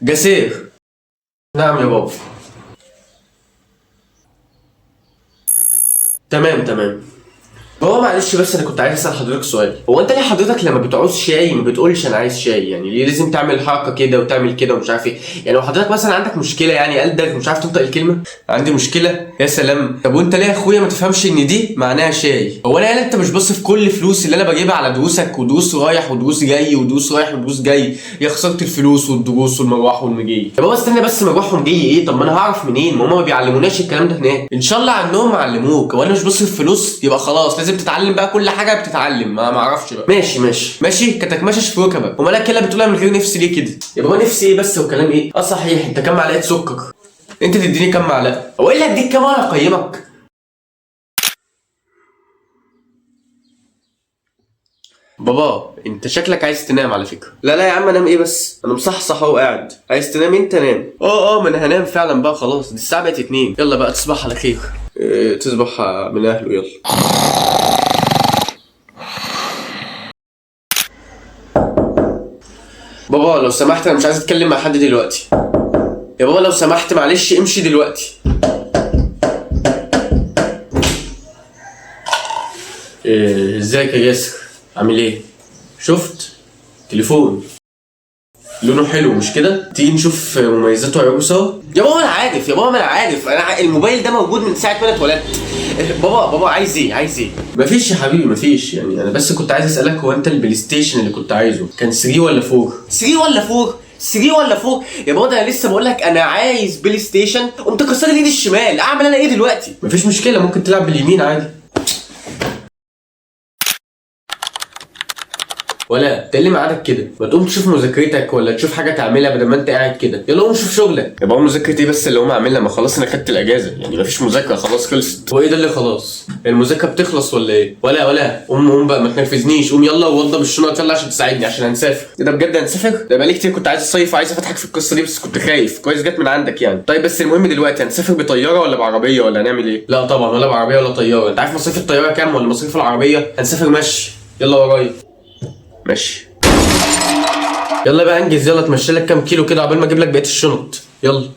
جسير. نعم يا بابا. تمام. بابا معلش بس انا كنت عايز اسال حضرتك سؤال. هو انت ليه حضرتك لما بتعوز شاي ما بتقولش انا عايز شاي؟ يعني ليه لازم تعمل حركه كده وتعمل كده ومش عارف ايه؟ يعني لو حضرتك مثلا عندك مشكله يعني قلبك مش عارف تنطق الكلمه، عندي مشكله يا سلام. طب وانت ليه يا اخويا ما تفهمش ان دي معناها شاي؟ هو انا انت مش بص في كل فلوس اللي انا بجيبها على دروسك ودروس رايح ودروس جاي ودروس رايح ودروس جاي؟ يا خساره الفلوس والدروس والمروح والمجي. يا بابا استنى بس، مروح ومجي ايه؟ طب ما انا هعرف منين؟ ما هم ما بيعلموناش الكلام ده هناك. ان شاء الله عنهم علموك. هو انا مش بصرف فلوس يبقى خلاص لازم تتعلم بقى كل حاجه بتتعلم؟ ما اعرفش بقى. ماشي كتكمشش في ركبك. امال انا بتقولها من غير نفسي ليه كده؟ يا بابا نفسي ايه بس وكلام ايه؟ صحيح انت كام معلقه سكر؟ انت تديني كام معلقه؟ هو ايه اللي هديك كام وانا اقيمك؟ بابا انت شكلك عايز تنام على فكره. لا يا عم انام ايه بس؟ انا مصحصح اهو قاعد. عايز تنام انت نام. ما انا هنام فعلا بقى خلاص، دي الساعه بقت 2. يلا بقى تصبح على خير. تصبح من اهله. يلا. بابا لو سمحت انا مش عايز اتكلم مع حد دلوقتي. يا بابا لو سمحت معلش امشي دلوقتي. ازيك يا ياسر؟ عامل ايه؟ شفت؟ تليفون لونه حلو مش كده؟ تيجي نشوف مميزاته وعيوبه سوا؟ يا بابا انا عارف انا الموبايل ده موجود من ساعه ما انا اتولدت. بابا عايز ايه؟ مفيش يا حبيبي مفيش، يعني انا بس كنت عايز اسالك، هو انت البلاي ستيشن اللي كنت عايزه كان 3 ولا 4؟ 3 ولا 4 يا بابا؟ ده انا لسه بقول لك انا عايز بلاي ستيشن قمت كسر لي ايدي الشمال. اعمل انا ايه دلوقتي؟ مفيش مشكله، ممكن تلعب باليمين عادي. ولا انت اللي ميعادك كده؟ ما تقوم تشوف مذاكرتك ولا تشوف حاجه تعملها بدل ما انت قاعد كده. يلا قوم شوف شغلك. يا بابا مذاكرتي بس اللي هم عاملها، ما خلاص انا خدت الاجازه، يعني مفيش مذاكره خلاص خلصت. هو ايه ده اللي خلاص؟ المذاكره بتخلص ولا ايه؟ ولا قوم بقى ما تنرفزنيش. قوم يلا ووضب الشنط يلا عشان تساعدني عشان هنسافر. ايه ده بجد هنسافر؟ ده بقالي كتير كنت عايز اصيف وعايز افتحك في القصه دي بس كنت خايف. كويس جت من عندك يعني. طيب بس المهم دلوقتي هنسافر بطياره ولا بعربيه ولا هنعمل ايه؟ لا طبعا ولا بعربيه ولا طياره. انت عارف مصاريف الطياره كام ولا مصاريف العربيه؟ هنسافر مشي. يلا ورايا. ماشي. يلا بقى انجز، يلا اتمشى لك كام كيلو كده عقبال ما اجيب لك بقيه الشنط. يلا.